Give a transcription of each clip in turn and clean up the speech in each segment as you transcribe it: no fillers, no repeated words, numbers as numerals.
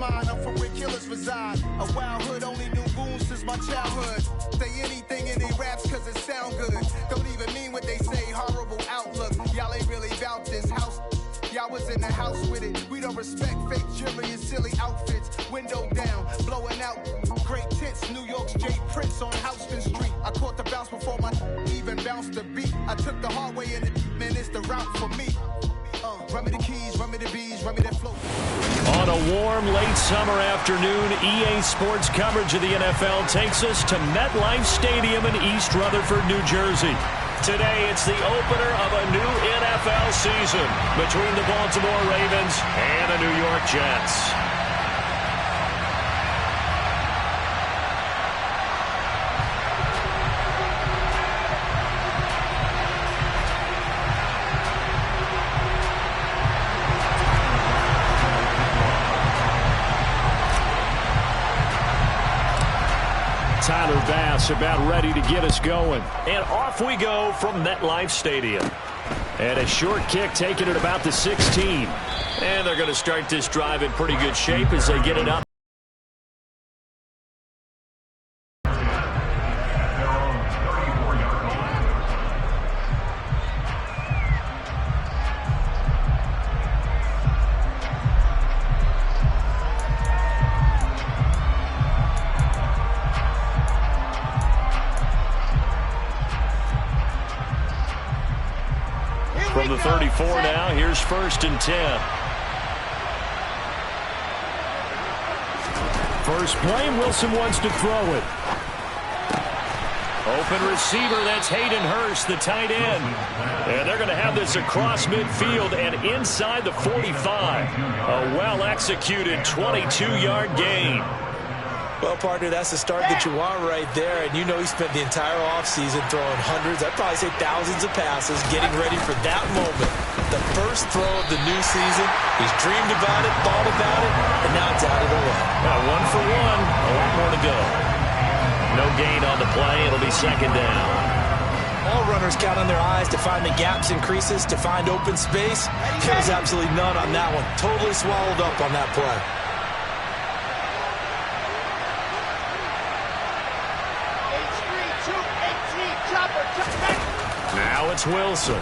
mine. I'm from where killers reside. A wild hood, only knew goons since my childhood. Say anything in they raps cause it sound good. Don't even mean what they say, horrible outlook. Y'all ain't really about this house. Y'all was in the house with it. We don't respect fake jewelry and silly outfits. Window down, blowing out great tents. New York's J. Prince on Houston Street. I caught the bounce before my even bounced the beat. I took the hard way in it, man, it's the route for me. Run me the keys, run me the bees, run me that float. On a warm late summer afternoon, EA Sports coverage of the NFL takes us to MetLife Stadium in East Rutherford, New Jersey. Today, it's the opener of a new NFL season between the Baltimore Ravens and the New York Jets. Tyler Bass about ready to get us going. And off we go from MetLife Stadium. And a short kick taken at about the 16. And they're going to start this drive in pretty good shape as they get it up. From the 34 now, here's 1st and 10. First play, Wilson wants to throw it. Open receiver, that's Hayden Hurst, the tight end. And they're going to have this across midfield and inside the 45. A well-executed 22-yard gain. Well, partner, that's the start that you want right there. And you know he spent the entire offseason throwing hundreds, I'd probably say thousands of passes, getting ready for that moment. The first throw of the new season. He's dreamed about it, thought about it, and now it's out of the way. Well, 1 for 1, a lot more to go. No gain on the play. It'll be 2nd down. All runners count on their eyes to find the gaps and creases, to find open space. There was absolutely none on that one. Totally swallowed up on that play. Now it's Wilson.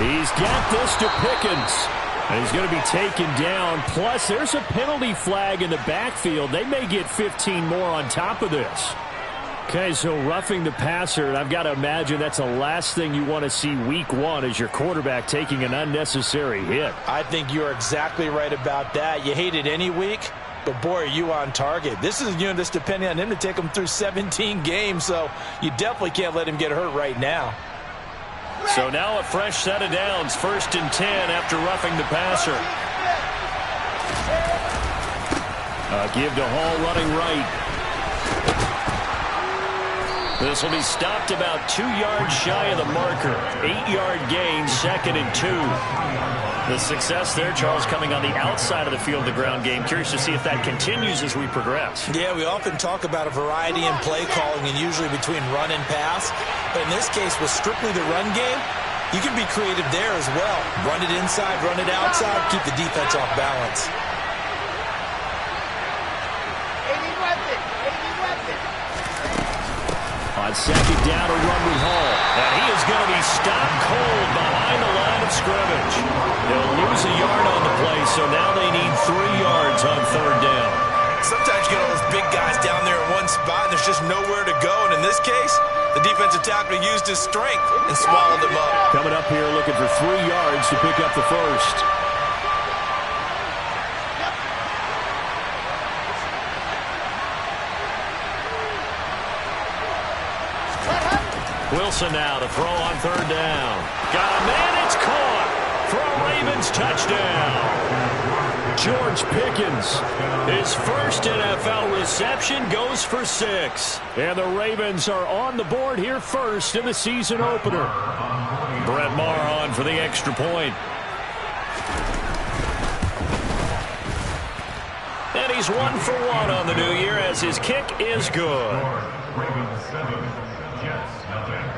He's got this to Pickens. And he's going to be taken down. Plus, there's a penalty flag in the backfield. They may get 15 more on top of this. Okay, so roughing the passer, and I've got to imagine that's the last thing you want to see week 1 as your quarterback taking an unnecessary hit. I think you're exactly right about that. You hate it any week, but boy, are you on target. This is just depending on him to take him through 17 games, so you definitely can't let him get hurt right now. So now a fresh set of downs, 1st and 10 after roughing the passer. Give to Hall running right. This will be stopped about 2 yards shy of the marker. 8-yard gain, 2nd and 2. The success there, Charles, coming on the outside of the field, the ground game. Curious to see if that continues as we progress. Yeah, we often talk about a variety in play calling and usually between run and pass. But in this case, with strictly the run game, you can be creative there as well. Run it inside, run it outside, keep the defense off balance. On 2nd down, a run with Hall. And he is going to be stopped cold behind the line of scrimmage. They'll lose a yard on the play, so now they need 3 yards on 3rd down. Sometimes you get all those big guys down there in one spot, and there's just nowhere to go. And in this case, the defensive tackle used his strength and swallowed him up. Coming up here looking for 3 yards to pick up the first. Wilson now to throw on 3rd down. Got a man, it's caught for a Ravens touchdown. George Pickens, his first NFL reception, goes for 6. And the Ravens are on the board here first in the season opener. Brett Maher on for the extra point. And he's 1 for 1 on the new year as his kick is good. Ravens 7, Jets nothing.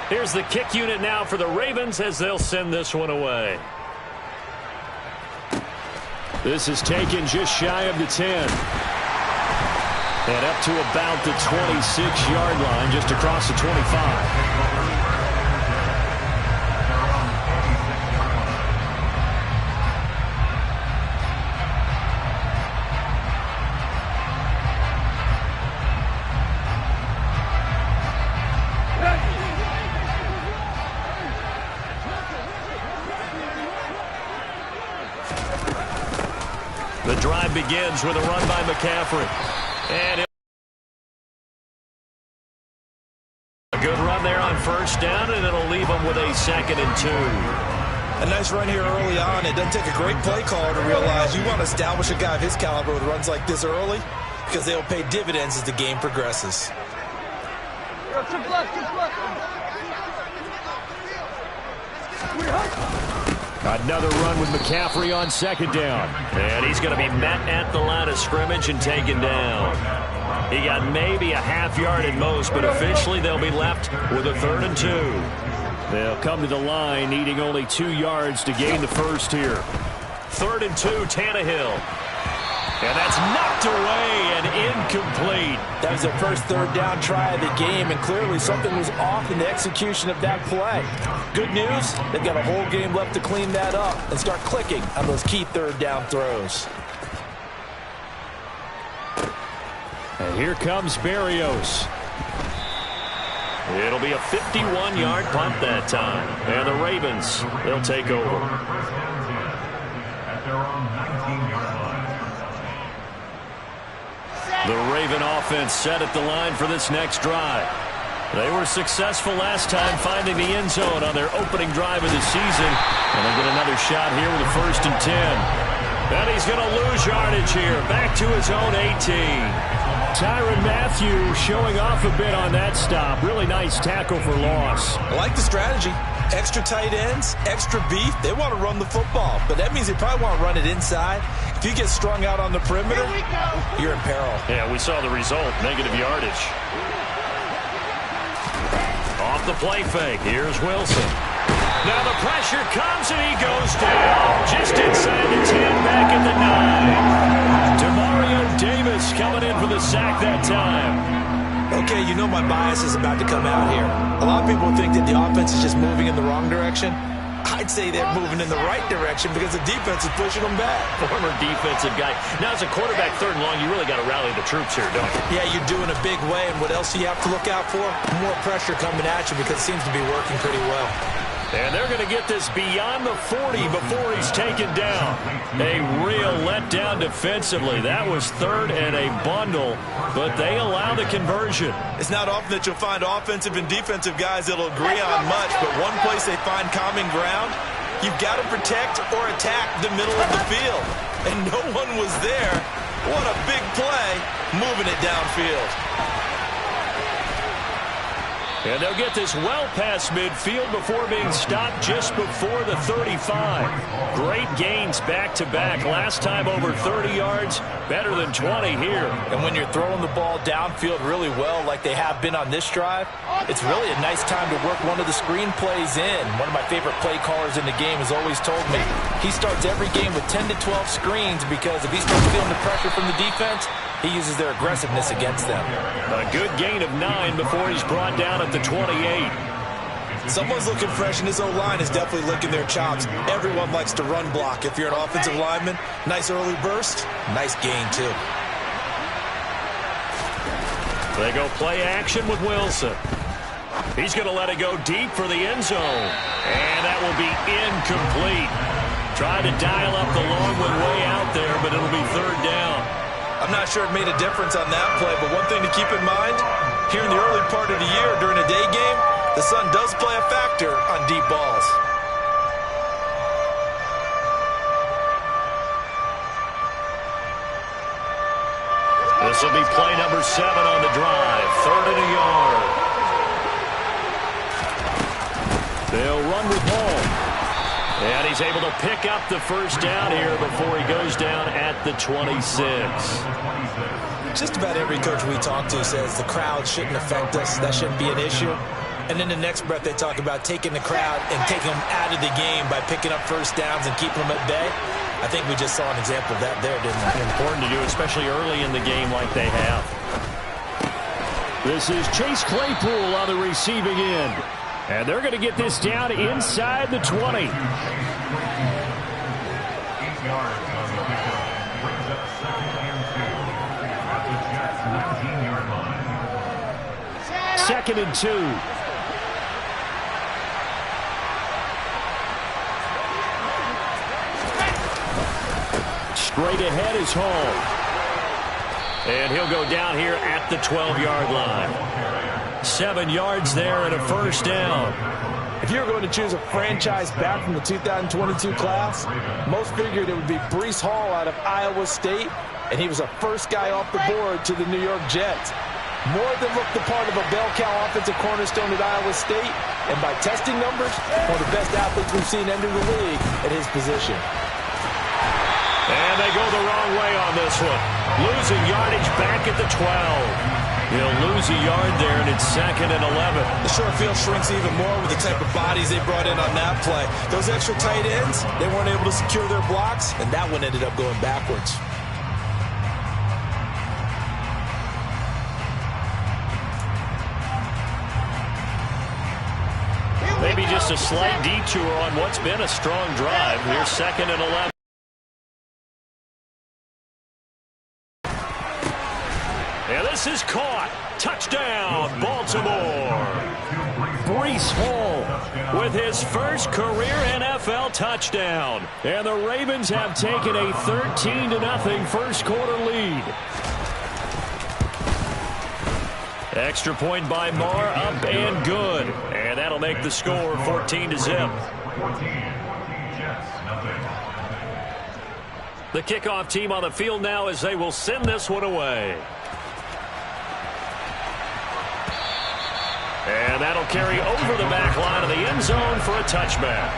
Here's the kick unit now for the Ravens as they'll send this one away. This is taken just shy of the 10. And up to about the 26-yard line, just across the 25. The drive begins with a run by McCaffrey. And a good run there on first down, and it'll leave them with a 2nd and 2. A nice run here early on. It doesn't take a great play caller to realize you want to establish a guy of his caliber with runs like this early because they'll pay dividends as the game progresses. Another run with McCaffrey on 2nd down. And he's going to be met at the line of scrimmage and taken down. He got maybe a half yard at most, but officially they'll be left with a 3rd and 2. They'll come to the line needing only 2 yards to gain the first here. 3rd and 2, Tannehill. And that's knocked away and incomplete. That was their first 3rd down try of the game, and clearly something was off in the execution of that play. Good news, they've got a whole game left to clean that up and start clicking on those key 3rd down throws. And here comes Berrios. It'll be a 51-yard punt that time. And the Ravens, they'll take over. At their own 19-yard line. The Raven offense set at the line for this next drive. They were successful last time finding the end zone on their opening drive of the season. And they'll get another shot here with a 1st and 10. And he's going to lose yardage here. Back to his own 18. Tyrann Mathieu showing off a bit on that stop. Really nice tackle for loss. I like the strategy. Extra tight ends, extra beef. They want to run the football, but that means they probably want to run it inside. If you get strung out on the perimeter, you're in peril. Yeah, we saw the result, negative yardage. Off the play fake, here's Wilson. Now the pressure comes and he goes down. Just inside the 10, back at the 9. Demario Davis coming in for the sack that time. Okay, you know my bias is about to come out here. A lot of people think that the offense is just moving in the wrong direction. I'd say they're moving in the right direction because the defense is pushing them back. Former defensive guy. Now, as a quarterback, 3rd and long, you really got to rally the troops here, don't you? Yeah, you're doing a big way, and what else do you have to look out for? More pressure coming at you because it seems to be working pretty well. And they're going to get this beyond the 40 before he's taken down. A real letdown defensively. That was 3rd and a bundle, but they allow the conversion. It's not often that you'll find offensive and defensive guys that'll agree on much, but one place they find common ground, you've got to protect or attack the middle of the field. And no one was there. What a big play, moving it downfield. And they'll get this well past midfield before being stopped just before the 35. Great gains back-to-back. Last time over 30 yards, better than 20 here. And when you're throwing the ball downfield really well like they have been on this drive, it's really a nice time to work one of the screen plays in. One of my favorite play callers in the game has always told me he starts every game with 10 to 12 screens because if he starts feeling the pressure from the defense, he uses their aggressiveness against them. A good gain of 9 before he's brought down at the 28. Someone's looking fresh, and his O-line is definitely licking their chops. Everyone likes to run block. If you're an offensive lineman, nice early burst, nice gain, too. They go play action with Wilson. He's going to let it go deep for the end zone. And that will be incomplete. Tried to dial up the long one way out there, but it'll be 3rd down. I'm not sure it made a difference on that play, but one thing to keep in mind, here in the early part of the year during a day game, the sun does play a factor on deep balls. This will be play number 7 on the drive. 3rd and a yard. They'll run with Hall. And he's able to pick up the first down here before he goes down at the 26. Just about every coach we talk to says the crowd shouldn't affect us. That shouldn't be an issue. And then the next breath they talk about taking the crowd and taking them out of the game by picking up first downs and keeping them at bay. I think we just saw an example of that there, didn't we? Important to do, especially early in the game like they have. This is Chase Claypool on the receiving end. And they're going to get this down inside the 20. 8 yards on the pickup. Brings up 2nd and 2 at the Jets' 19-yard line. 2nd and 2. Straight ahead is Hall. And he'll go down here at the 12-yard line. 7 yards there and a first down. If you were going to choose a franchise back from the 2022 class, most figured it would be Breece Hall out of Iowa State, and he was the first guy off the board to the New York Jets. More than looked the part of a bell cow offensive cornerstone at Iowa State, and by testing numbers, one of the best athletes we've seen enter the league at his position. And they go the wrong way on this one. Losing yardage back at the 12. He'll lose a yard there, and it's 2nd and 11. The short field shrinks even more with the type of bodies they brought in on that play. Those extra tight ends, they weren't able to secure their blocks, and that one ended up going backwards. Maybe just a slight detour on what's been a strong drive. Here's 2nd and 11. And this is caught. Touchdown, Baltimore. Breece Hall with his first career NFL touchdown. And the Ravens have taken a 13-0 first quarter lead. Extra point by Marr, up and good. And that'll make the score 14-0. The kickoff team on the field now as they will send this one away. And that'll carry over the back line of the end zone for a touchback.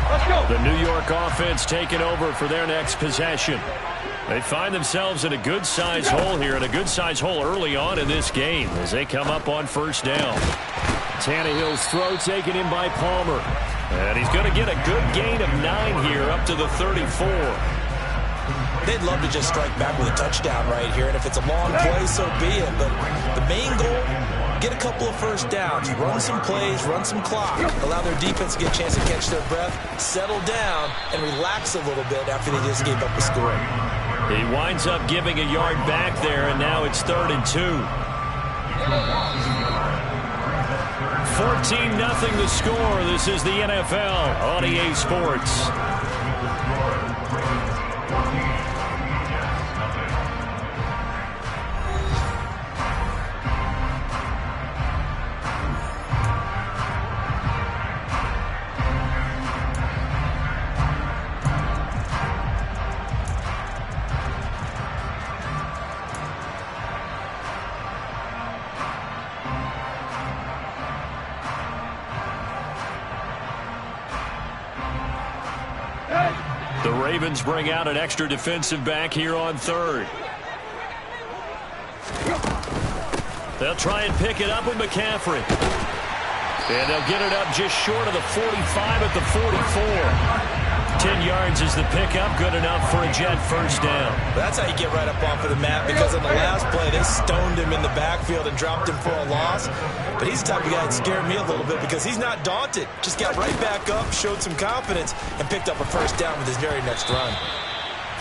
Let's go. The New York offense taking over for their next possession. They find themselves in a good-sized hole here, and a good-sized hole early on in this game as they come up on first down. Tannehill's throw taken in by Palmer. And he's going to get a good gain of 9 here up to the 34. They'd love to just strike back with a touchdown right here, and if it's a long play, so be it. But the main goal, get a couple of first downs, run some plays, run some clock, allow their defense to get a chance to catch their breath, settle down, and relax a little bit after they just gave up a score. He winds up giving a yard back there, and now it's 3rd and 2. 14-0 the score. This is the NFL on EA Sports. The Ravens bring out an extra defensive back here on 3rd. They'll try and pick it up with McCaffrey. And they'll get it up just short of the 45 at the 44. 10 yards is the pickup, good enough for a Jet first down. That's how you get right up off of the mat, because on the last play, they stoned him in the backfield and dropped him for a loss. But he's the type of guy that scared me a little bit because he's not daunted. Just got right back up, showed some confidence, and picked up a first down with his very next run.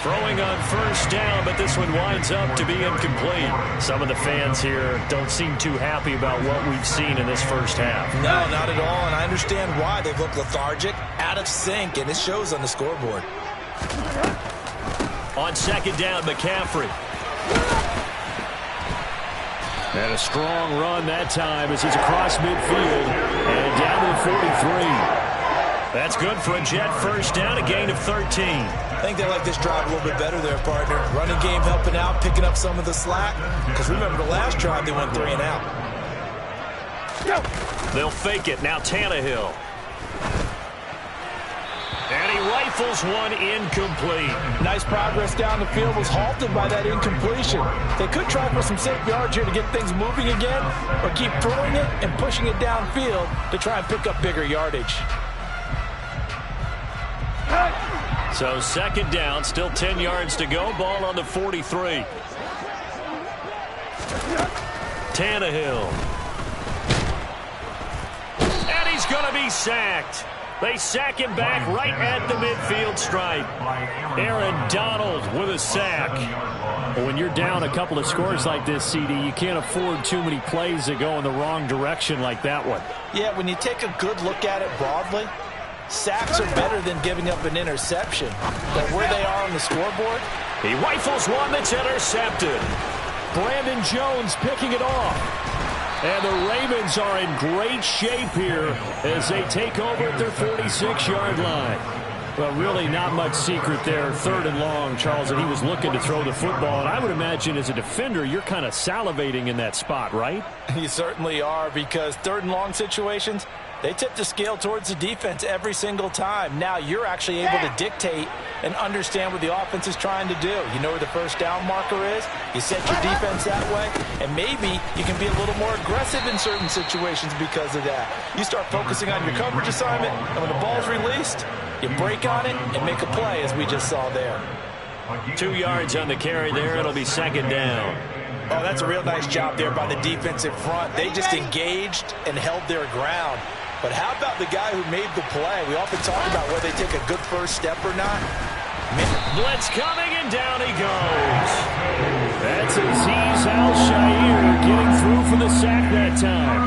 Throwing on first down, but this one winds up to be incomplete. Some of the fans here don't seem too happy about what we've seen in this first half. No, not at all, and I understand why. They look lethargic, out of sync, and it shows on the scoreboard. On 2nd down, McCaffrey. And a strong run that time as he's across midfield and down to the 43. That's good for a Jet first down, a gain of 13. I think they like this drive a little bit better there, partner. Running game helping out, picking up some of the slack. Because remember, the last drive, they went 3 and out. They'll fake it. Now Tannehill. And he rifles rifles one incomplete. Nice progress down the field, was halted by that incompletion. They could try for some safe yards here to get things moving again, or keep throwing it and pushing it downfield to try and pick up bigger yardage. So second down, still 10 yards to go. Ball on the 43. Tannehill. And he's going to be sacked. They sack him back right at the midfield stripe. Aaron Donald with a sack. Well, when you're down a couple of scores like this, CD, you can't afford too many plays that go in the wrong direction like that one. Yeah, when you take a good look at it broadly, sacks are better than giving up an interception. But where they are on the scoreboard, he rifles one that's intercepted. Brandon Jones picking it off. And the Ravens are in great shape here as they take over at their 46-yard line. Well, really not much secret there. Third and long, Charles, and he was looking to throw the football. And I would imagine as a defender, you're kind of salivating in that spot, right? You certainly are, because third and long situations, they tip the scale towards the defense every single time. Now you're actually able to dictate and understand what the offense is trying to do. You know where the first down marker is. You set your defense that way, and maybe you can be a little more aggressive in certain situations because of that. You start focusing on your coverage assignment, and when the ball's released, you break on it and make a play, as we just saw there. 2 yards on the carry there. It'll be second down. Oh, that's a real nice job there by the defensive front. They just engaged and held their ground. But how about the guy who made the play? We often talk about whether they take a good first step or not. Blitz coming, and down he goes. That's Azeez Al-Shaair getting through for the sack that time.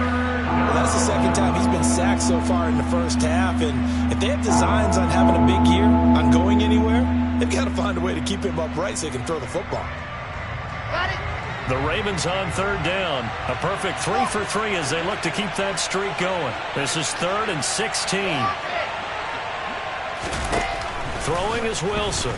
Well, that's the second time he's been sacked so far in the first half. And if they have designs on having a big year, on going anywhere, they've got to find a way to keep him upright so he can throw the football. Got it. The Ravens on third down. A perfect 3 for 3 as they look to keep that streak going. This is 3rd and 16. Throwing is Wilson.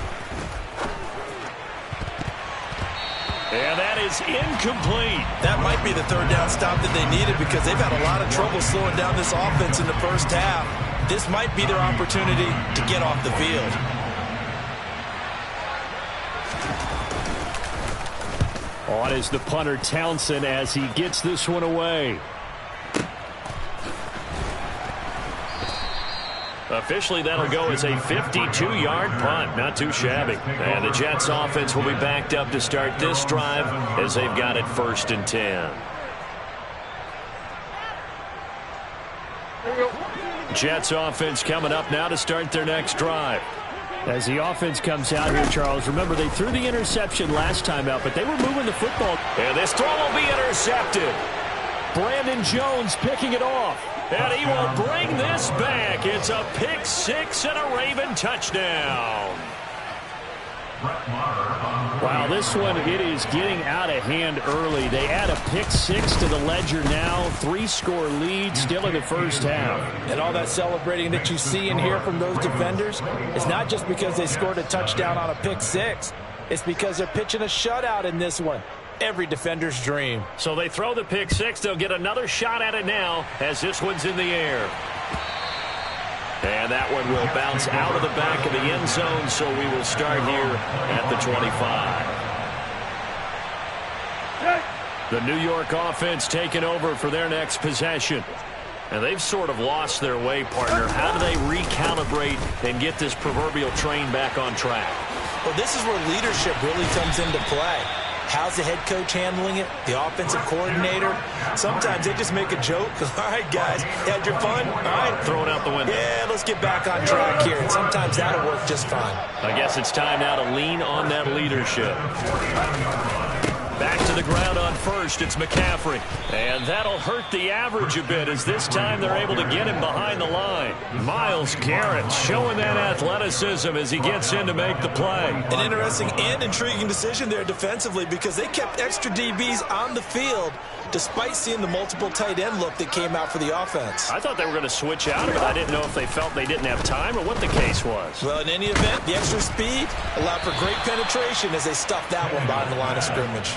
And that is incomplete. That might be the third down stop that they needed, because they've had a lot of trouble slowing down this offense in the first half. This might be their opportunity to get off the field. On is the punter Townsend as he gets this one away. Officially, that'll go as a 52-yard punt. Not too shabby. And the Jets offense will be backed up to start this drive as they've got it 1st and 10. Jets offense coming up now to start their next drive. As the offense comes out here, Charles, remember they threw the interception last time out, but they were moving the football. And this throw will be intercepted. Brandon Jones picking it off. And he will bring this back. It's a pick 6 and a Raven touchdown. Wow, this one, it is getting out of hand early. They add a pick 6 to the ledger now. 3-score lead still in the first half. And all that celebrating that you see and hear from those defenders is not just because they scored a touchdown on a pick 6. It's because they're pitching a shutout in this one. Every defender's dream. So they throw the pick 6. They'll get another shot at it now as this one's in the air. And that one will bounce out of the back of the end zone, so we will start here at the 25. The New York offense taking over for their next possession. And they've sort of lost their way, partner. How do they recalibrate and get this proverbial train back on track? Well, this is where leadership really comes into play. How's the head coach handling it? The offensive coordinator? Sometimes they just make a joke. All right, guys, had your fun? All right. Throw it out the window. Yeah, let's get back on track here. And sometimes that'll work just fine. I guess it's time now to lean on that leadership. Back to the ground on first. It's McCaffrey. And that'll hurt the average a bit as this time they're able to get him behind the line. Myles Garrett showing that athleticism as he gets in to make the play. An interesting and intriguing decision there defensively, because they kept extra DBs on the field despite seeing the multiple tight end look that came out for the offense. I thought they were going to switch out of it. I didn't know if they felt they didn't have time or what the case was. Well, in any event, the extra speed allowed for great penetration as they stuffed that one behind the line of scrimmage.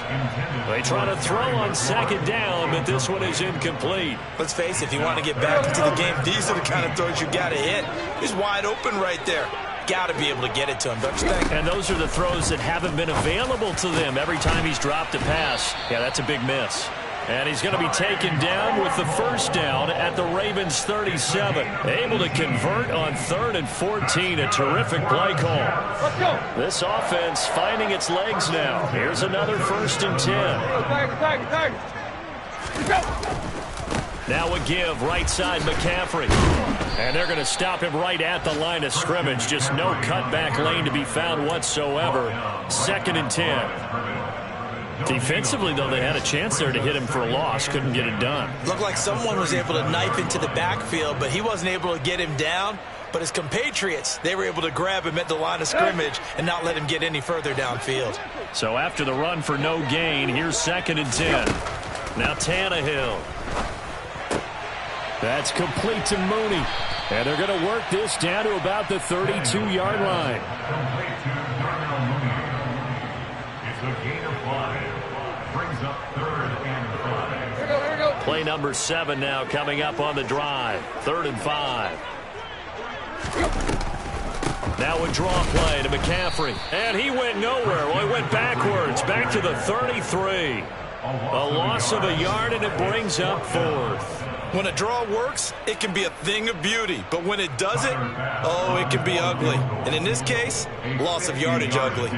They try to throw on second down, but this one is incomplete. Let's face it, if you want to get back into the game, these are the kind of throws you got to hit. He's wide open right there. got to be able to get it to him, don't you think? And those are the throws that haven't been available to them every time he's dropped a pass. Yeah, that's a big miss. And he's going to be taken down with the first down at the Ravens 37. Able to convert on 3rd and 14. A terrific play call. Let's go. This offense finding its legs now. Here's another 1st and 10. Now a give right side McCaffrey. And they're going to stop him right at the line of scrimmage. Just no cutback lane to be found whatsoever. 2nd and 10. Defensively, though, they had a chance there to hit him for a loss. Couldn't get it done. Looked like someone was able to knife into the backfield, but he wasn't able to get him down. But his compatriots, they were able to grab him at the line of scrimmage and not let him get any further downfield. So after the run for no gain, here's 2nd and 10. Now Tannehill. That's complete to Mooney. And they're going to work this down to about the 32-yard line. It's a gain of 5. Brings up 3rd and 5. Here we go. Play number 7 now coming up on the drive. 3rd and 5. Now a draw play to McCaffrey. And he went nowhere. Well, he went backwards. Back to the 33. A loss of a yard, and it brings up 4th. When a draw works, it can be a thing of beauty. But when it doesn't, oh, it can be ugly. And in this case, loss of yardage ugly.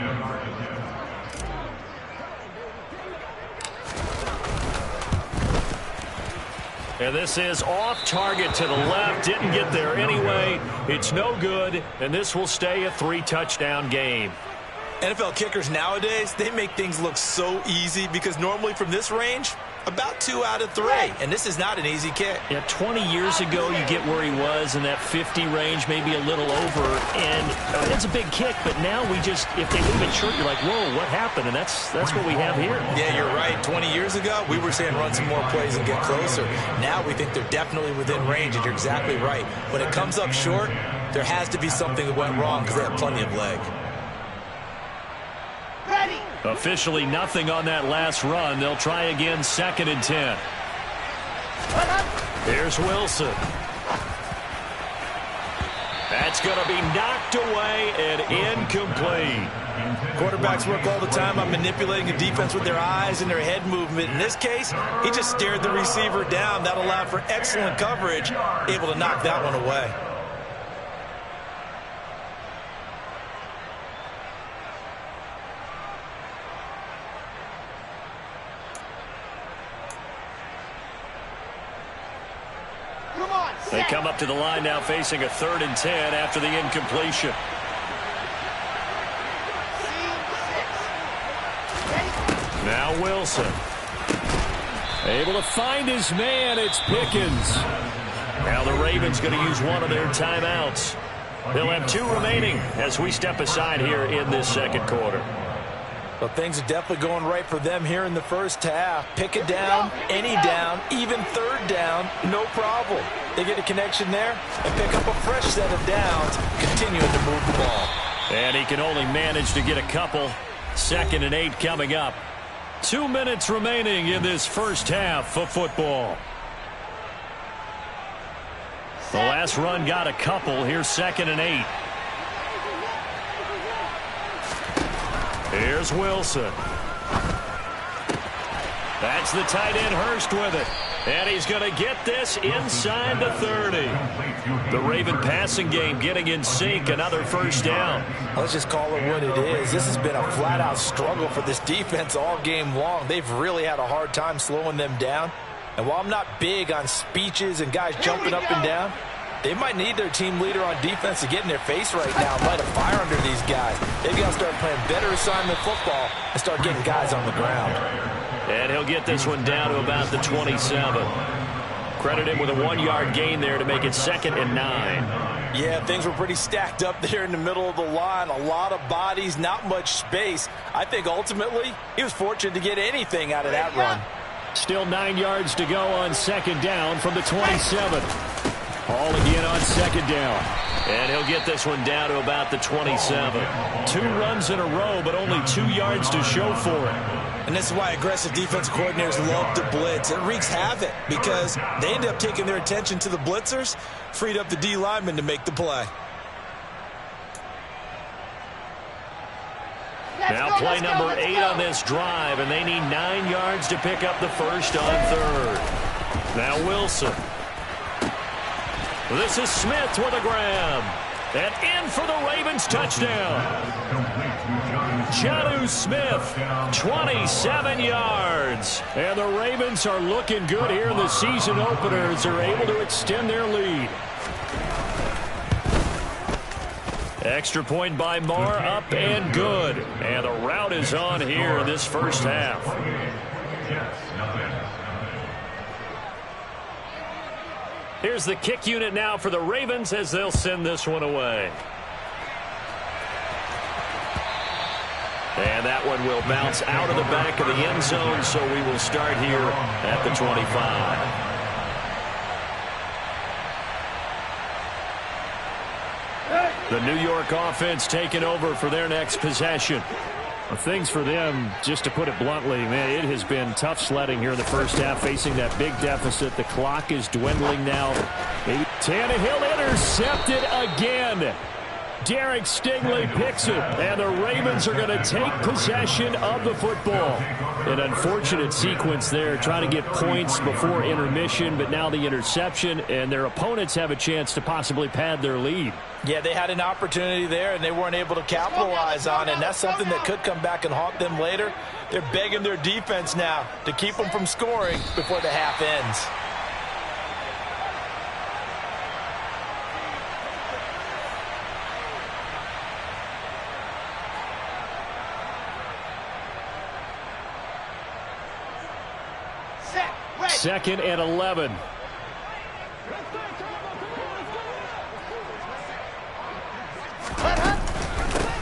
And this is off target to the left. Didn't get there anyway. It's no good, and this will stay a 3-touchdown game. NFL kickers nowadays, they make things look so easy because normally from this range, about 2 out of 3. And this is not an easy kick. Yeah, 20 years ago, you get where he was in that 50 range, maybe a little over. And it's a big kick, but now we just, if they leave it short, you're like, whoa, what happened? And that's what we have here. Yeah, you're right. 20 years ago, we were saying run some more plays and get closer. Now we think they're definitely within range, and you're exactly right. When it comes up short, there has to be something that went wrong because they have plenty of leg. Officially nothing on that last run. They'll try again, 2nd and 10. Here's Wilson. That's going to be knocked away and incomplete. Quarterbacks work all the time on manipulating a defense with their eyes and their head movement. In this case, he just stared the receiver down. That allowed for excellent coverage, able to knock that one away. They come up to the line now facing a 3rd and 10 after the incompletion. Now Wilson. Able to find his man. It's Pickens. Now the Ravens going to use one of their timeouts. They'll have 2 remaining as we step aside here in this 2nd quarter. Well, things are definitely going right for them here in the first half. Pick a down, any down, even 3rd down, no problem. They get a connection there and pick up a fresh set of downs, continuing to move the ball. And he can only manage to get a couple. 2nd and 8 coming up. 2 minutes remaining in this first half of football. The last run got a couple. Here's 2nd and 8. Here's Wilson. That's the tight end Hurst with it. And he's going to get this inside the 30. The Raven passing game getting in sync. Another first down. Let's just call it what it is. This has been a flat-out struggle for this defense all game long. They've really had a hard time slowing them down. And while I'm not big on speeches and guys jumping up and down, they might need their team leader on defense to get in their face right now and light a fire under these guys. They've got to start playing better assignment football and start getting guys on the ground. And he'll get this one down to about the 27. Credit him with a 1-yard gain there to make it 2nd and 9. Yeah, things were pretty stacked up there in the middle of the line. A lot of bodies, not much space. I think ultimately he was fortunate to get anything out of that run. Still 9 yards to go on 2nd down from the 27. All again on 2nd down. And he'll get this one down to about the 27. 2 runs in a row, but only 2 yards to show for it. And this is why aggressive defense coordinators love to blitz. It wreaks havoc because they end up taking their attention to the blitzers, freed up the D lineman to make the play. Now play number 8 on this drive, and they need 9 yards to pick up the first on third. Now Wilson. This is Smith with a grab. And in for the Ravens touchdown. Jonnu Smith, 27 yards. And the Ravens are looking good here in the season opener as they're able to extend their lead. Extra point by Marr, up and good. And the route is on here in this first half. Here's the kick unit now for the Ravens as they'll send this one away. And that one will bounce out of the back of the end zone, so we will start here at the 25. The New York offense taking over for their next possession. Well, things for them, just to put it bluntly, man, it has been tough sledding here in the first half, facing that big deficit. The clock is dwindling now. Tannehill intercepted again. Derek Stingley picks it, and the Ravens are going to take possession of the football. An unfortunate sequence there, trying to get points before intermission, but now the interception, and their opponents have a chance to possibly pad their lead. Yeah, they had an opportunity there, and they weren't able to capitalize on it, and that's something that could come back and haunt them later. They're begging their defense now to keep them from scoring before the half ends. Second and 11.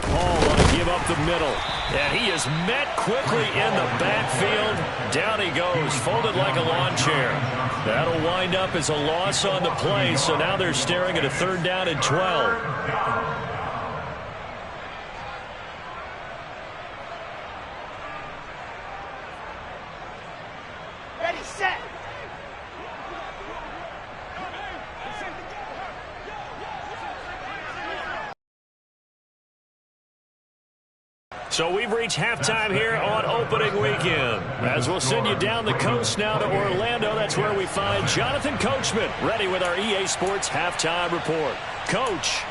Paul want to give up the middle. And he is met quickly in the backfield. Down he goes, folded like a lawn chair. That'll wind up as a loss on the play, so now they're staring at a 3rd down and 12. So we've reached halftime here on opening weekend. As we'll send you down the coast now to Orlando, that's where we find Jonathan Coachman ready with our EA Sports halftime report. Coach.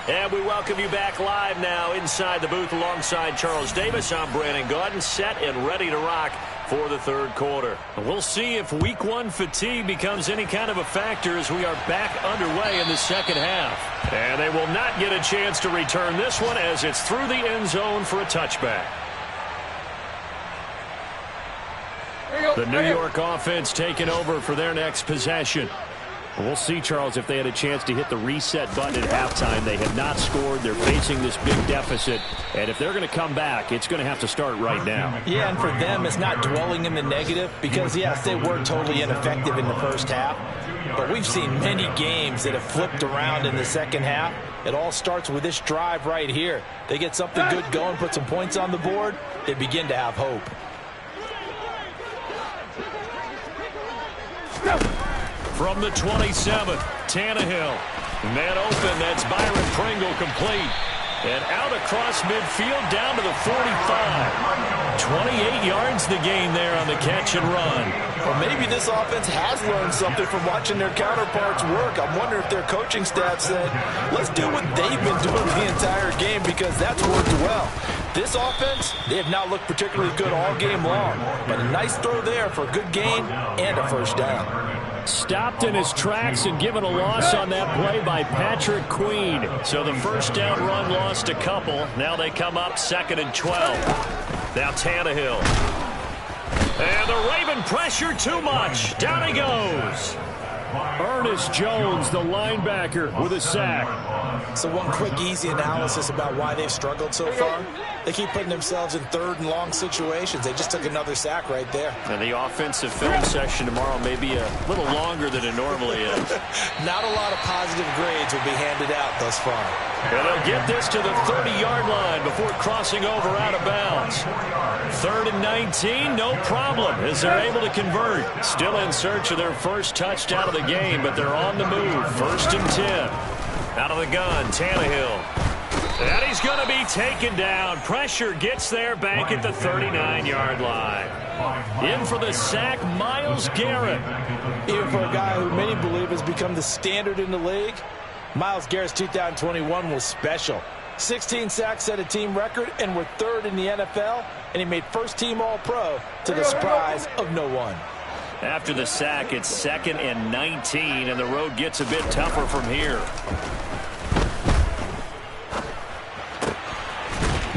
And we welcome you back live now inside the booth alongside Charles Davis. I'm Brandon Gaudin, set and ready to rock for the 3rd quarter. We'll see if week 1 fatigue becomes any kind of a factor as we are back underway in the second half. And they will not get a chance to return this one as it's through the end zone for a touchback. The New York offense taking over for their next possession. We'll see, Charles, if they had a chance to hit the reset button at halftime. They have not scored. They're facing this big deficit. And if they're going to come back, it's going to have to start right now. Yeah, and for them, it's not dwelling in the negative because, yes, they were totally ineffective in the first half. But we've seen many games that have flipped around in the second half. It all starts with this drive right here. They get something good going, put some points on the board, they begin to have hope. From the 27, Tannehill. Man open, that's Byron Pringle complete. And out across midfield down to the 45. 28 yards the gain there on the catch and run. Well, maybe this offense has learned something from watching their counterparts work. I'm wondering if their coaching staff said, let's do what they've been doing the entire game because that's worked well. This offense, they have not looked particularly good all game long. But a nice throw there for a good gain and a first down. Stopped in his tracks and given a loss on that play by Patrick Queen. So the first down run lost a couple. Now they come up 2nd and 12. Now Tannehill. And the Raven pressure too much. Down he goes. Ernest Jones, the linebacker, with a sack. So one quick, easy analysis about why they've struggled so far. They keep putting themselves in third and long situations. They just took another sack right there. And the offensive film session tomorrow may be a little longer than it normally is. Not a lot of positive grades will be handed out thus far. And they'll get this to the 30-yard line before crossing over out of bounds. 3rd and 19, no problem, as they're able to convert. Still in search of their first touchdown of the game, but they're on the move. 1st and 10. Out of the gun, Tannehill. And he's going to be taken down. Pressure gets there back at the 39-yard line. In for the sack, Myles Garrett. Even for a guy who many believe has become the standard in the league, Myles Garrett's 2021 was special. 16 sacks set a team record and were 3rd in the NFL, and he made first-team All-Pro to the surprise of no one. After the sack, it's 2nd and 19, and the road gets a bit tougher from here.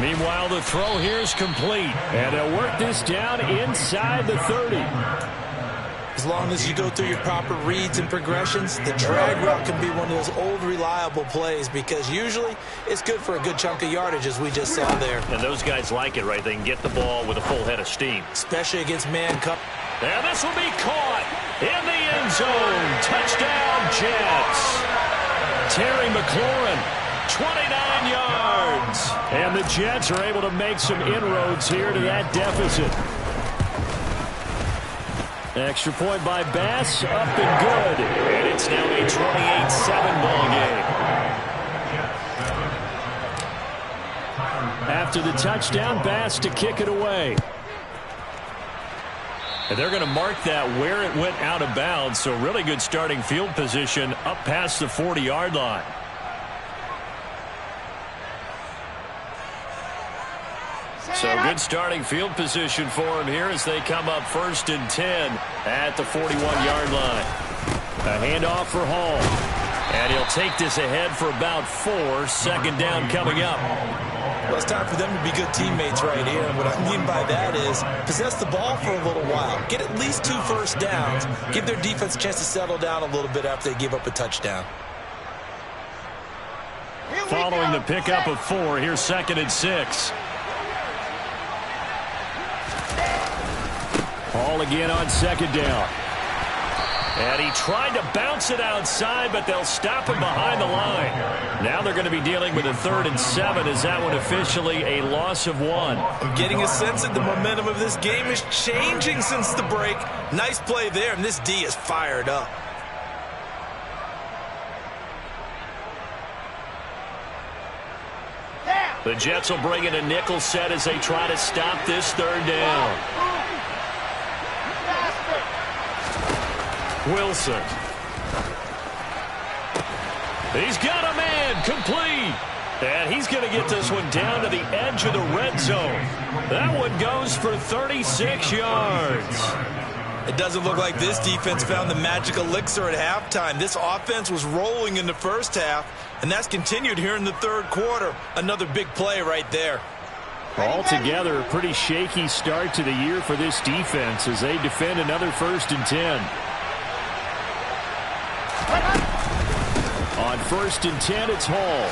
Meanwhile, the throw here is complete, and they'll work this down inside the 30. As long as you go through your proper reads and progressions, the drag route can be one of those old reliable plays because usually it's good for a good chunk of yardage, as we just saw there. And those guys like it, right? They can get the ball with a full head of steam. Especially against man coverage. And this will be caught in the end zone. Touchdown, Jets. Terry McLaurin, 29 yards. And the Jets are able to make some inroads here to that deficit. Extra point by Bass, up and good. And it's now a 28-7 ball game. After the touchdown, Bass to kick it away. And they're going to mark that where it went out of bounds, so really good starting field position up past the 40-yard line. So good starting field position for him here as they come up 1st and 10 at the 41-yard line. A handoff for Hall. And he'll take this ahead for about 4. 2nd down coming up. Well, it's time for them to be good teammates right here. And what I mean by that is possess the ball for a little while. Get at least 2 first downs. Give their defense a chance to settle down a little bit after they give up a touchdown. Following the pickup of 4, here's 2nd and 6. Hall again on 2nd down. And he tried to bounce it outside, but they'll stop him behind the line. Now they're going to be dealing with a 3rd and 7. Is that one officially a loss of 1? I'm getting a sense that the momentum of this game is changing since the break. Nice play there, and this D is fired up. The Jets will bring in a nickel set as they try to stop this 3rd down. Wilson. He's got a man, complete. And he's going to get this one down to the edge of the red zone. That one goes for 36 yards. It doesn't look like this defense found the magic elixir at halftime. This offense was rolling in the first half, and that's continued here in the 3rd quarter. Another big play right there. Altogether, a pretty shaky start to the year for this defense as they defend another 1st and 10. On 1st and 10, it's Hall.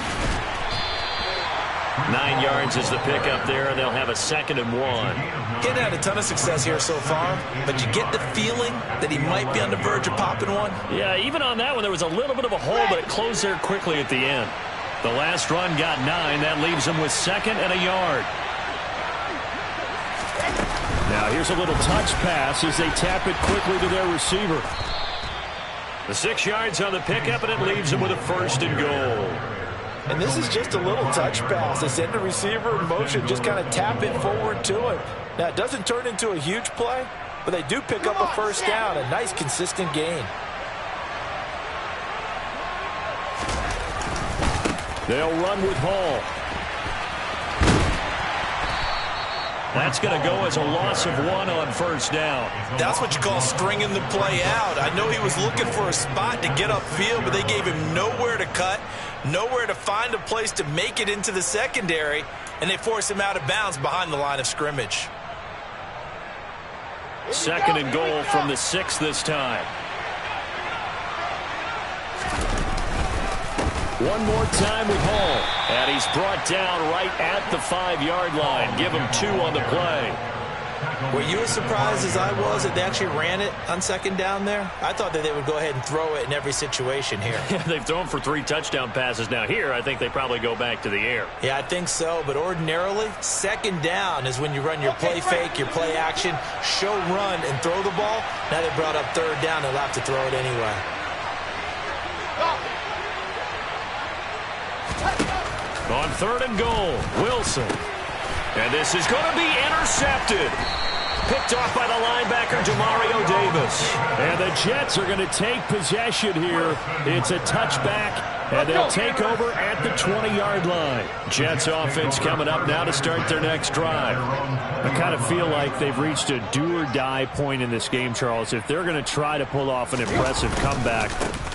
9 yards is the pickup there, and they'll have a 2nd and 1. Getting had a ton of success here so far, but you get the feeling that he might be on the verge of popping one. Yeah, even on that one, there was a little bit of a hole, but it closed there quickly at the end. The last run got 9. That leaves him with 2nd and a yard. Now here's a little touch pass as they tap it quickly to their receiver. The 6 yards on the pickup, and it leaves him with a 1st and goal. And this is just a little touch pass. They send the receiver in motion, just kind of tap it forward to him. Now, it doesn't turn into a huge play, but they do pick up a 1st down, a nice, consistent gain. They'll run with Hall. That's going to go as a loss of 1 on 1st down. That's what you call stringing the play out. I know he was looking for a spot to get upfield, but they gave him nowhere to cut, nowhere to find a place to make it into the secondary, and they forced him out of bounds behind the line of scrimmage. 2nd and goal from the 6 this time. One more time with Hall. And he's brought down right at the 5-yard line. Give him 2 on the play. Were you as surprised as I was that they actually ran it on second down there? I thought that they would go ahead and throw it in every situation here. Yeah, they've thrown for 3 touchdown passes. Now here, I think they probably go back to the air. Yeah, I think so. But ordinarily, second down is when you run your play fake, your play action, show run, and throw the ball. Now they brought up third down. They'll have to throw it anyway. On 3rd and goal, Wilson. And this is going to be intercepted. Picked off by the linebacker, Demario Davis. And the Jets are going to take possession here. It's a touchback, and they'll take over at the 20-yard line. Jets offense coming up now to start their next drive. I kind of feel like they've reached a do-or-die point in this game, Charles. If they're going to try to pull off an impressive comeback,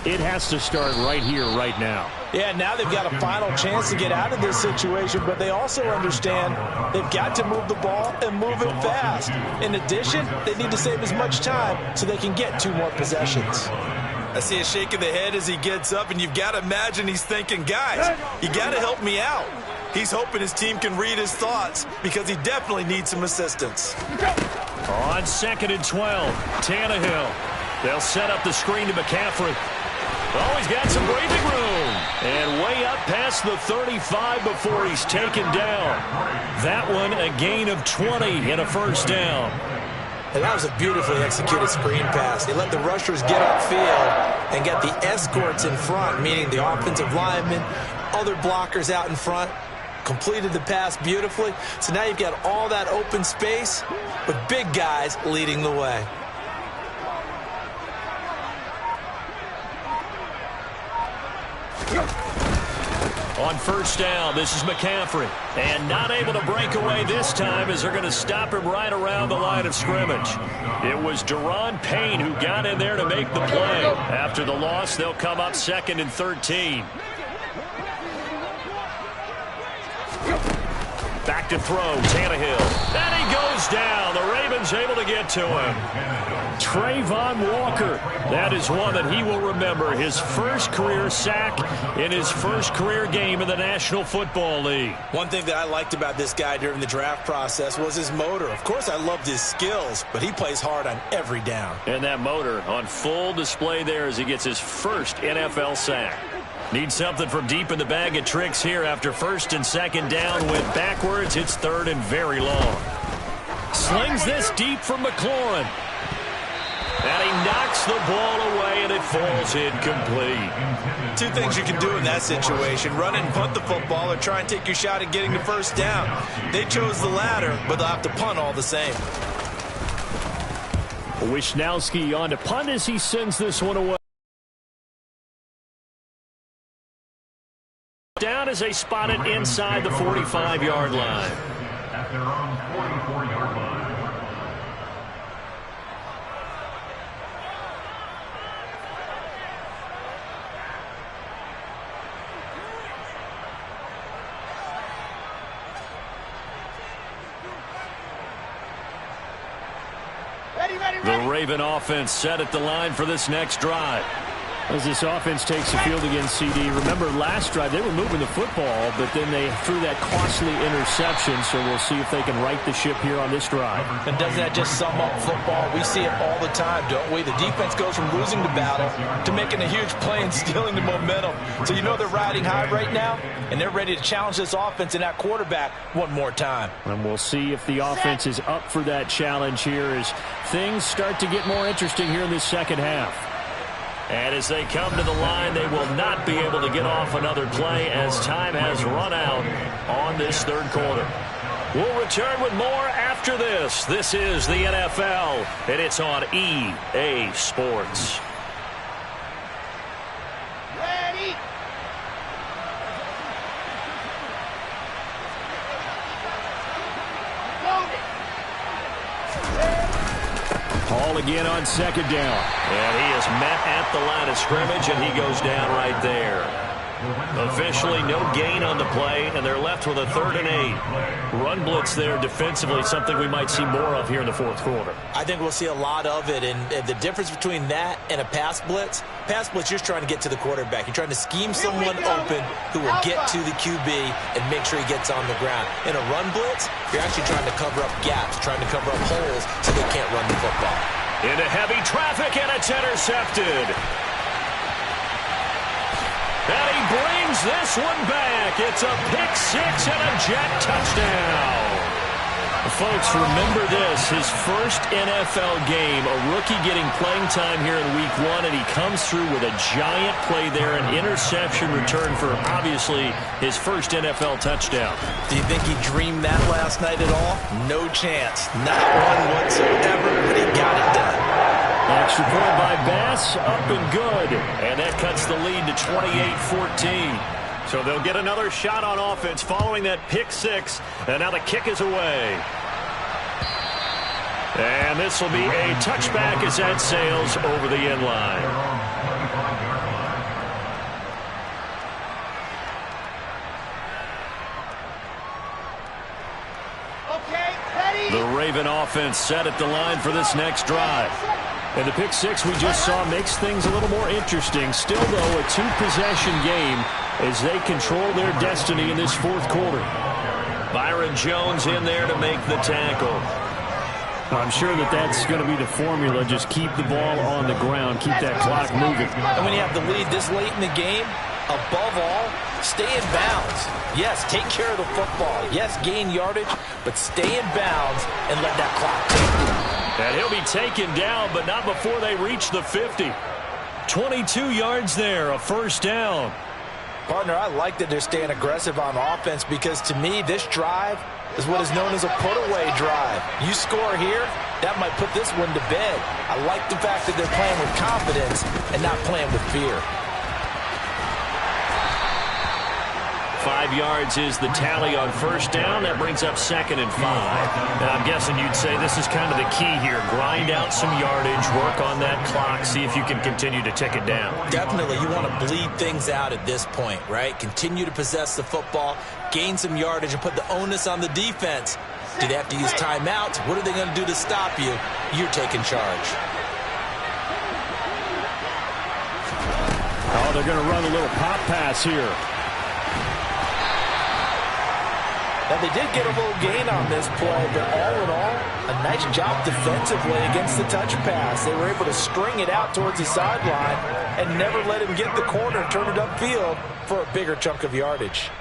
it has to start right here, right now. Yeah, now they've got a final chance to get out of this situation, but they also understand they've got to move the ball and move it fast. In addition, they need to save as much time so they can get 2 more possessions. I see a shake of the head as he gets up, and you've got to imagine he's thinking, guys, you got to help me out. He's hoping his team can read his thoughts because he definitely needs some assistance. On 2nd and 12, Tannehill. They'll set up the screen to McCaffrey. Oh, he's got some breathing room. And way up past the 35 before he's taken down. That one a gain of 20 and a first down. And that was a beautifully executed screen pass. They let the rushers get upfield and get the escorts in front, meaning the offensive linemen, other blockers out in front. Completed the pass beautifully. So now you've got all that open space with big guys leading the way. On 1st down, this is McCaffrey. And not able to break away this time as they're going to stop him right around the line of scrimmage. It was Daron Payne who got in there to make the play. After the loss, they'll come up 2nd and 13. Back to throw, Tannehill. And he goes down. The Ravens able to get to him. Trayvon Walker. That is one that he will remember. His first career sack in his first career game in the National Football League. One thing that I liked about this guy during the draft process was his motor. Of course, I loved his skills, but he plays hard on every down. And that motor on full display there as he gets his first NFL sack. Needs something from deep in the bag of tricks here after 1st and 2nd down. Went backwards. It's 3rd and very long. Slings this deep from McLaurin. And he knocks the ball away, and it falls incomplete. 2 things you can do in that situation. Run and punt the football or try and take your shot at getting the first down. They chose the latter, but they'll have to punt all the same. Wisnowski on to punt as he sends this one away. Down as they spot it inside the 45-yard line. At their own 44-yard line. The Raven offense set at the line for this next drive. As this offense takes the field against CD, remember last drive they were moving the football, but then they threw that costly interception, so we'll see if they can right the ship here on this drive. And doesn't that just sum up football? We see it all the time, don't we? The defense goes from losing the battle to making a huge play and stealing the momentum. So you know they're riding high right now, and they're ready to challenge this offense and that quarterback one more time. And we'll see if the offense is up for that challenge here as things start to get more interesting here in this second half. And as they come to the line, they will not be able to get off another play as time has run out on this 3rd quarter. We'll return with more after this. This is the NFL, and it's on EA Sports. Ready? Hall again on 2nd down. And he is met at the line of scrimmage, and he goes down right there. Officially no gain on the play, and they're left with a 3rd and 8. Run blitz there defensively, something we might see more of here in the 4th quarter. I think we'll see a lot of it, and the difference between that and a pass blitz, you're trying to get to the quarterback. You're trying to scheme someone open who will get to the QB and make sure he gets on the ground. In a run blitz, you're actually trying to cover up gaps, trying to cover up holes so they can't run the football. Into heavy traffic, and it's intercepted. And he brings this one back. It's a pick-6 and a Jet touchdown. Folks, remember this, his first NFL game, a rookie getting playing time here in Week 1, and he comes through with a giant play there, an interception return for, obviously, his first NFL touchdown. Do you think he dreamed that last night at all? No chance. Not one whatsoever, but he got it done. Extra point by Bass, up and good. And that cuts the lead to 28-14. So they'll get another shot on offense following that pick-6. And now the kick is away. And this will be a touchback as that sails over the end line. The Raven offense set at the line for this next drive. And the pick-6 we just saw makes things a little more interesting. Still, though, a 2-possession game as they control their destiny in this 4th quarter. Byron Jones in there to make the tackle. I'm sure that's going to be the formula. Just keep the ball on the ground. Keep that clock moving. And when you have the lead this late in the game, above all, stay in bounds. Yes, take care of the football. Yes, gain yardage, but stay in bounds and let that clock tick. And he'll be taken down, but not before they reach the 50. 22 yards there, a 1st down. Partner, I like that they're staying aggressive on offense because, to me, this drive is what is known as a put-away drive. You score here, that might put this one to bed. I like the fact that they're playing with confidence and not playing with fear. 5 yards is the tally on 1st down. That brings up 2nd and 5. And I'm guessing you'd say this is kind of the key here. Grind out some yardage, work on that clock, see if you can continue to tick it down. Definitely. You want to bleed things out at this point, right? Continue to possess the football, gain some yardage, and put the onus on the defense. Do they have to use timeouts? What are they going to do to stop you? You're taking charge. Oh, they're going to run a little pop pass here. Now, they did get a little gain on this play, but all in all, a nice job defensively against the touch pass. They were able to string it out towards the sideline and never let him get the corner and turn it upfield for a bigger chunk of yardage.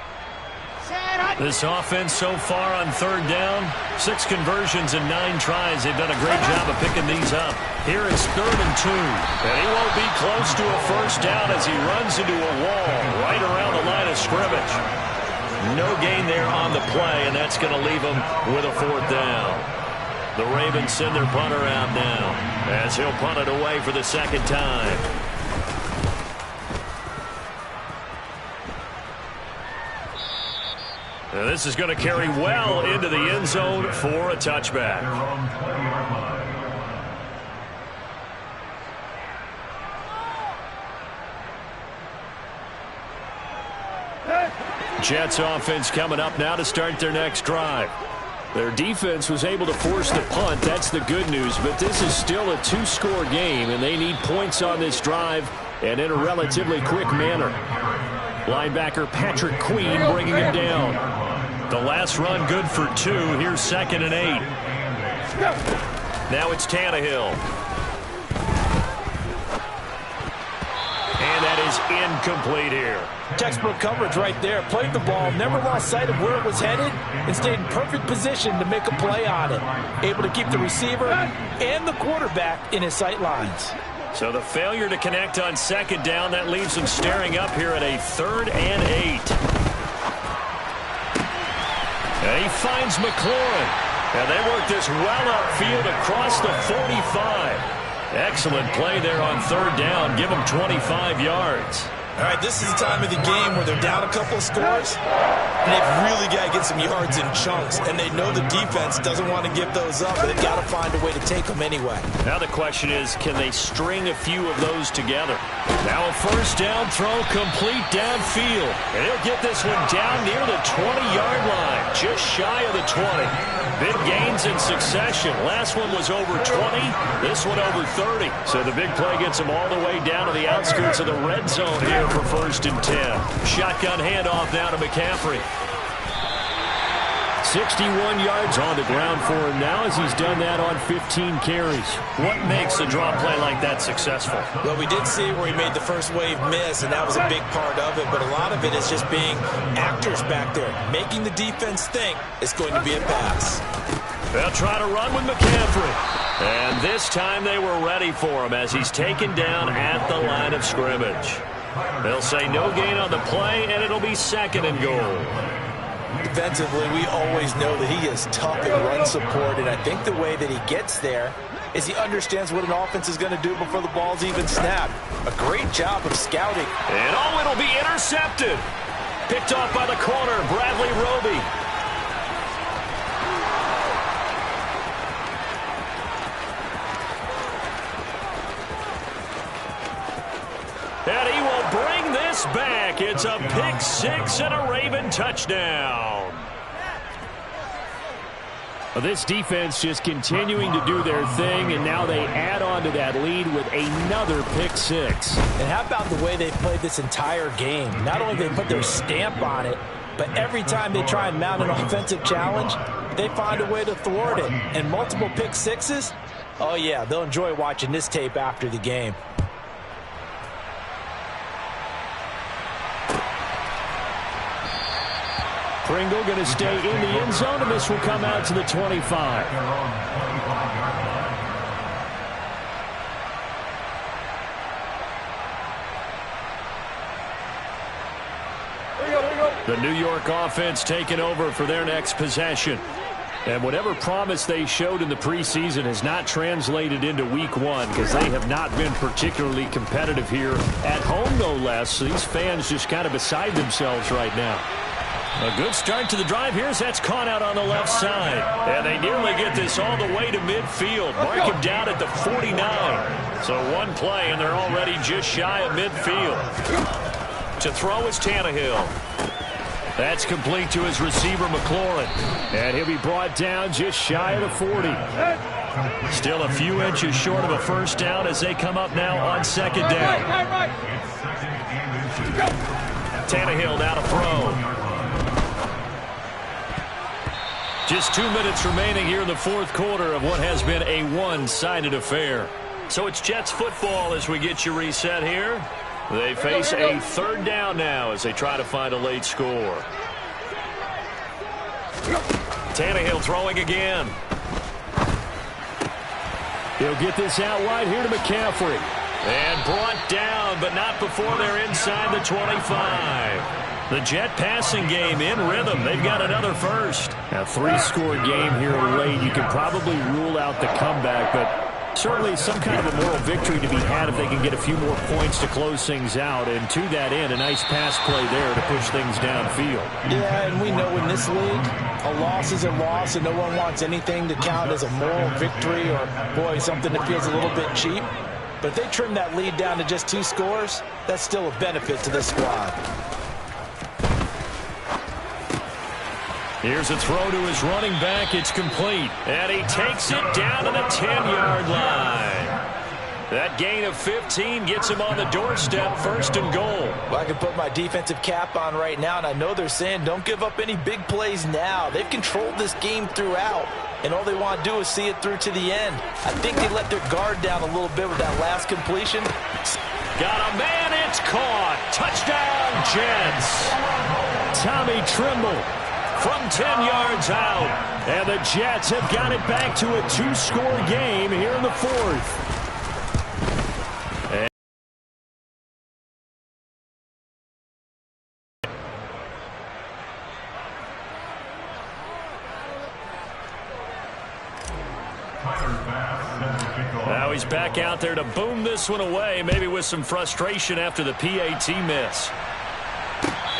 This offense so far on 3rd down, 6 conversions and 9 tries. They've done a great job of picking these up. Here it's 3rd and 2. And he won't be close to a 1st down as he runs into a wall right around the line of scrimmage. No gain there on the play, and that's going to leave him with a 4th down. The Ravens send their punter out now as he'll punt it away for the 2nd time. Now this is going to carry well into the end zone for a touchback. Jets offense coming up now to start their next drive. Their defense was able to force the punt. That's the good news. But this is still a 2-score game, and they need points on this drive and in a relatively quick manner. Linebacker Patrick Queen bringing him down. The last run good for 2. Here's 2nd and 8. Now it's Tannehill. And that is incomplete here. Textbook coverage right there. Played the ball, never lost sight of where it was headed, and stayed in perfect position to make a play on it. Able to keep the receiver and the quarterback in his sight lines. So the failure to connect on 2nd down, that leaves him staring up here at a 3rd and 8. And he finds McLaurin. And they work this well upfield across the 45. Excellent play there on 3rd down. Give him 25 yards. All right, this is the time of the game where they're down a couple of scores, and they've really got to get some yards in chunks, and they know the defense doesn't want to give those up, but they've got to find a way to take them anyway. Now the question is, can they string a few of those together? Now a first down throw complete downfield, and he'll get this one down near the 20-yard line, just shy of the 20. Big gains in succession. Last one was over 20. This one over 30. So the big play gets him all the way down to the outskirts of the red zone here for 1st and 10. Shotgun handoff now to McCaffrey. 61 yards on the ground for him now as he's done that on 15 carries. What makes a draw play like that successful? Well, we did see where he made the first wave miss, and that was a big part of it, but a lot of it is just being actors back there, making the defense think it's going to be a pass. They'll try to run with McCaffrey. And this time they were ready for him as he's taken down at the line of scrimmage. They'll say no gain on the play, and it'll be 2nd and goal. Defensively, we always know that he is tough in run support, and I think the way that he gets there is he understands what an offense is going to do before the ball's even snapped. A great job of scouting. And it'll be intercepted. Picked off by the corner, Bradley Roby. And he will bring this back. It's a pick 6 and a Raven touchdown. Well, this defense just continuing to do their thing, and now they add on to that lead with another pick 6. And how about the way they played this entire game? Not only did they put their stamp on it, but every time they try and mount an offensive challenge, they find a way to thwart it. And multiple pick 6s? Oh, yeah, they'll enjoy watching this tape after the game. Pringle going to stay in the end zone, and this will come out to the 25. The New York offense taking over for their next possession. And whatever promise they showed in the preseason has not translated into week 1 because they have not been particularly competitive here at home, no less. So these fans just kind of beside themselves right now. A good start to the drive here as that's caught out on the left side. And they nearly get this all the way to midfield. Mark him down at the 49. So one play, and they're already just shy of midfield. To throw is Tannehill. That's complete to his receiver, McLaurin. And he'll be brought down just shy of the 40. Still a few inches short of a first down as they come up now on 2nd down. Tannehill now to throw. Just 2 minutes remaining here in the 4th quarter of what has been a one-sided affair. So it's Jets football as we get you reset here. They face a 3rd down now as they try to find a late score. Tannehill throwing again. He'll get this out wide here to McCaffrey. And brought down, but not before they're inside the 25. The Jet passing game in rhythm. They've got another first. A 3-score game here late. You can probably rule out the comeback, but certainly some kind of a moral victory to be had if they can get a few more points to close things out. And to that end, a nice pass play there to push things downfield. Yeah, and we know in this league, a loss is a loss, and no one wants anything to count as a moral victory or, boy, something that feels a little bit cheap. But if they trim that lead down to just 2 scores, that's still a benefit to this squad. Here's a throw to his running back. It's complete. And he takes it down to the 10-yard line. That gain of 15 gets him on the doorstep, 1st and goal. Well, I can put my defensive cap on right now, and I know they're saying don't give up any big plays now. They've controlled this game throughout, and all they want to do is see it through to the end. I think they let their guard down a little bit with that last completion. Got a man, it's caught. Touchdown, Jets. Tommy Tremble from 10 yards out. And the Jets have got it back to a 2-score game here in the 4th. Now he's back out there to boom this one away, maybe with some frustration after the PAT miss.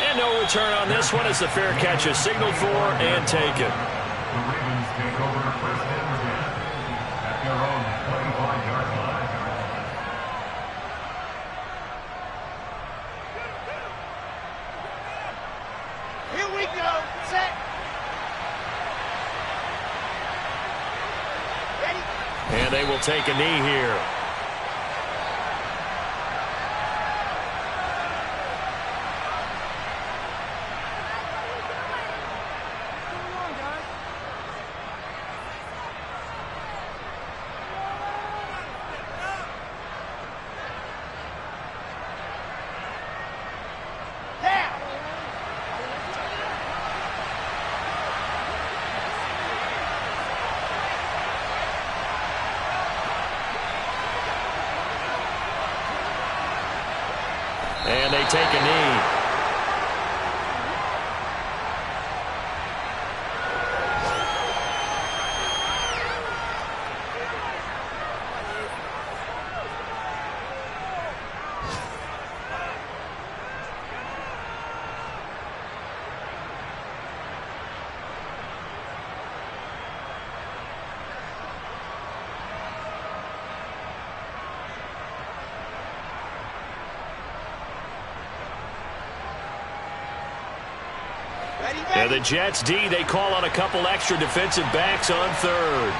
And no return on this one as the fair catch is signaled for and taken. The Ravens take over first and 10 at their own 25-yard line. Here we go. Set. Ready? And they will take a knee here. And they take a knee. And the Jets D, they call on a couple extra defensive backs on third.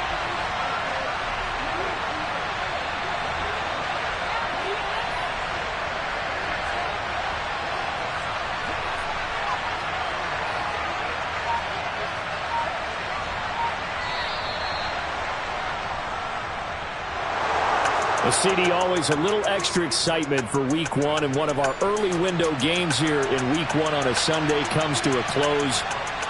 A CD, always a little extra excitement for Week 1, and one of our early window games here in Week 1 on a Sunday comes to a close.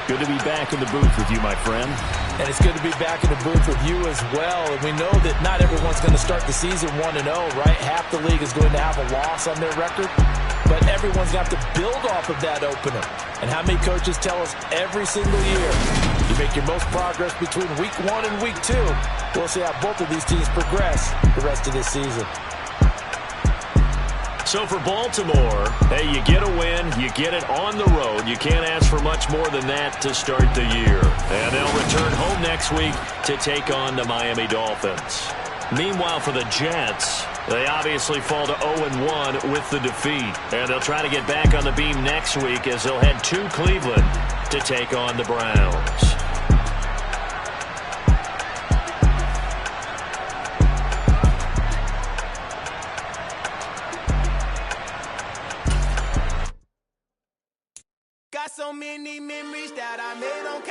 Good to be back in the booth with you, my friend. And it's good to be back in the booth with you as well. And we know that not everyone's going to start the season 1-0, right? Half the league is going to have a loss on their record. But everyone's got to build off of that opener. And how many coaches tell us every single year, you make your most progress between Week 1 and Week 2. We'll see how both of these teams progress the rest of this season. So for Baltimore, hey, you get a win, you get it on the road. You can't ask for much more than that to start the year. And they'll return home next week to take on the Miami Dolphins. Meanwhile, for the Jets, they obviously fall to 0-1 with the defeat. And they'll try to get back on the beam next week as they'll head to Cleveland to take on the Browns. Got so many memories that I made on